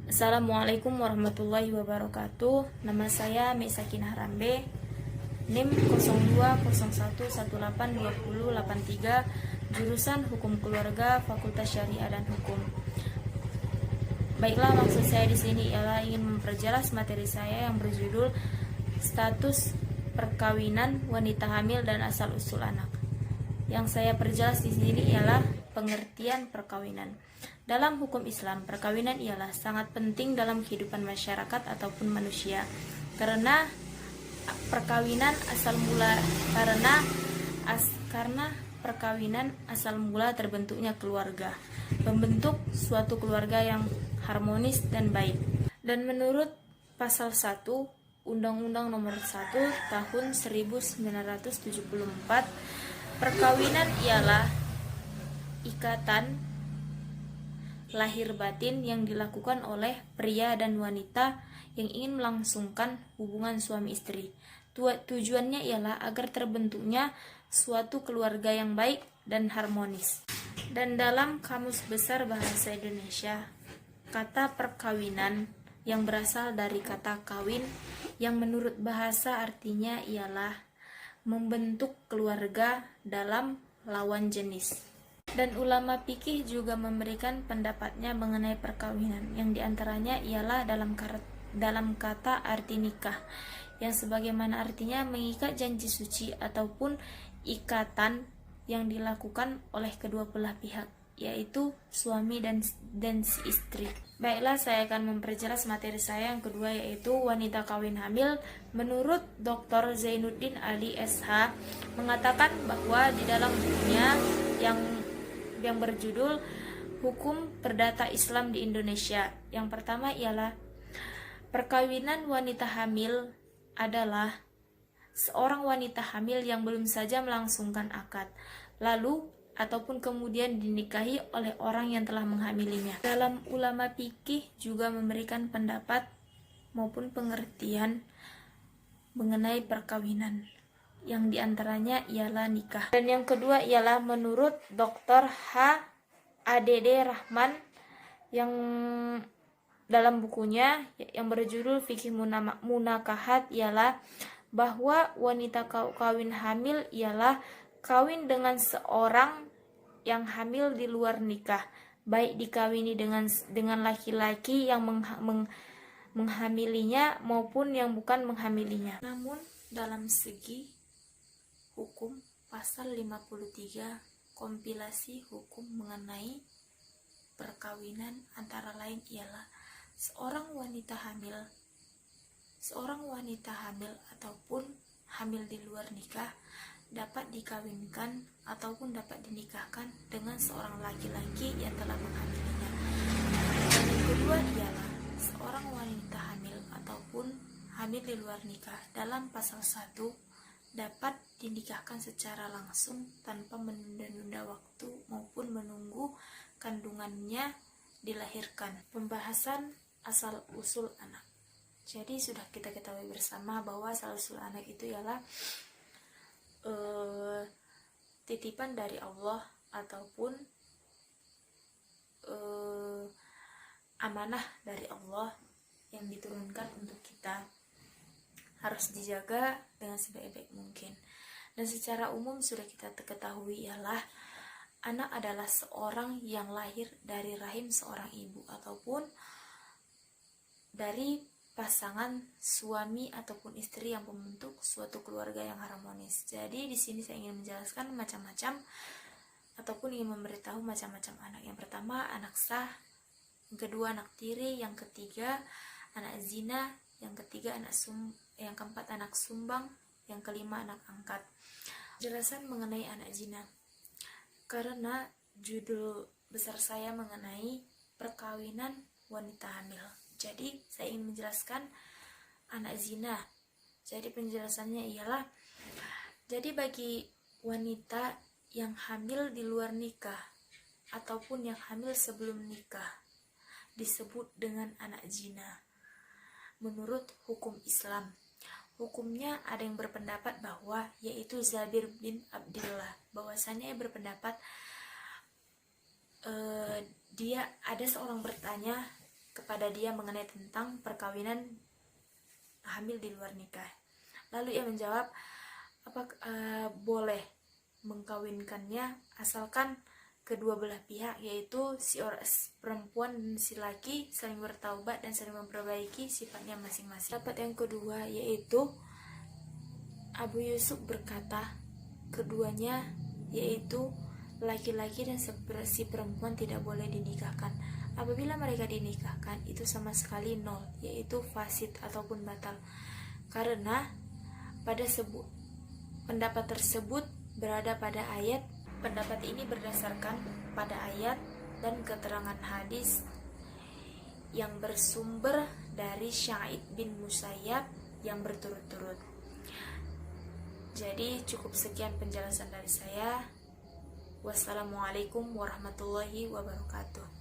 Assalamualaikum warahmatullahi wabarakatuh. Nama saya Mesakinah Rambe, NIM 0201182083, jurusan Hukum Keluarga, Fakultas Syariah dan Hukum. Baiklah, maksud saya di sini ialah ingin memperjelas materi saya yang berjudul status perkawinan wanita hamil dan asal usul anak. Yang saya perjelas di sini ialah pengertian perkawinan. Dalam hukum Islam, perkawinan ialah sangat penting dalam kehidupan masyarakat ataupun manusia. Karena perkawinan asal mula terbentuknya keluarga, membentuk suatu keluarga yang harmonis dan baik. Dan menurut pasal 1 Undang-Undang Nomor 1 Tahun 1974, perkawinan ialah ikatan lahir batin yang dilakukan oleh pria dan wanita yang ingin melangsungkan hubungan suami istri. Tujuannya ialah agar terbentuknya suatu keluarga yang baik dan harmonis. Dan dalam Kamus Besar Bahasa Indonesia, kata perkawinan yang berasal dari kata kawin, yang menurut bahasa artinya ialah membentuk keluarga dalam lawan jenis. Dan ulama fikih juga memberikan pendapatnya mengenai perkawinan, yang diantaranya ialah dalam kata arti nikah, yang sebagaimana artinya mengikat janji suci ataupun ikatan yang dilakukan oleh kedua belah pihak, yaitu suami dan si istri. Baiklah, saya akan memperjelas materi saya yang kedua, yaitu wanita kawin hamil. Menurut Dr. Zainuddin Ali SH mengatakan bahwa di dalam bukunya yang berjudul Hukum Perdata Islam di Indonesia, yang pertama ialah perkawinan wanita hamil adalah seorang wanita hamil yang belum saja melangsungkan akad, lalu ataupun kemudian dinikahi oleh orang yang telah menghamilinya. Dalam ulama fikih juga memberikan pendapat maupun pengertian mengenai perkawinan, yang diantaranya ialah nikah. Dan yang kedua ialah menurut Dr. H.A.D.D. Rahman, yang dalam bukunya yang berjudul Fikih Munakahat ialah bahwa wanita kawin hamil ialah kawin dengan seorang yang hamil di luar nikah, baik dikawini dengan laki-laki yang menghamilinya maupun yang bukan menghamilinya. Namun dalam segi hukum, pasal 53 kompilasi hukum mengenai perkawinan antara lain ialah seorang wanita hamil ataupun hamil di luar nikah dapat dikawinkan ataupun dapat dinikahkan dengan seorang laki-laki yang telah menghamilinya. Dan yang kedua ialah seorang wanita hamil ataupun hamil di luar nikah dalam pasal 1 dapat dinikahkan secara langsung tanpa menunda-nunda waktu maupun menunggu kandungannya dilahirkan. Pembahasan asal usul anak. Jadi sudah kita ketahui bersama bahwa asal usul anak itu ialah titipan dari Allah ataupun amanah dari Allah yang diturunkan untuk kita, harus dijaga dengan sebaik-baik mungkin. Dan secara umum sudah kita ketahui ialah anak adalah seorang yang lahir dari rahim seorang ibu ataupun dari pasangan suami ataupun istri yang membentuk suatu keluarga yang harmonis. Jadi di sini saya ingin menjelaskan macam-macam ataupun ingin memberitahu macam-macam anak. Yang pertama anak sah, yang kedua anak tiri, yang ketiga anak zina, yang ketiga yang keempat anak sumbang, yang kelima anak angkat. Jelasan mengenai anak zina. Karena judul besar saya mengenai perkawinan wanita hamil, jadi saya ingin menjelaskan anak zina. Jadi penjelasannya ialah, jadi bagi wanita yang hamil di luar nikah ataupun yang hamil sebelum nikah disebut dengan anak zina menurut hukum Islam. Hukumnya ada yang berpendapat bahwa, yaitu Zabir bin Abdillah, bahwasanya ia berpendapat dia ada seorang bertanya kepada dia mengenai tentang perkawinan hamil di luar nikah. Lalu ia menjawab, boleh mengkawinkannya asalkan kedua belah pihak, yaitu si perempuan dan si laki saling bertaubat dan saling memperbaiki sifatnya masing-masing. Pendapat yang kedua yaitu Abu Yusuf berkata, keduanya yaitu laki-laki dan si perempuan tidak boleh dinikahkan. Apabila mereka dinikahkan, itu sama sekali nol, yaitu fasid ataupun batal. Karena pendapat tersebut berada pada ayat. Pendapat ini berdasarkan pada ayat dan keterangan hadis yang bersumber dari Sa'id bin Musayyab yang berturut-turut. Jadi cukup sekian penjelasan dari saya. Wassalamualaikum warahmatullahi wabarakatuh.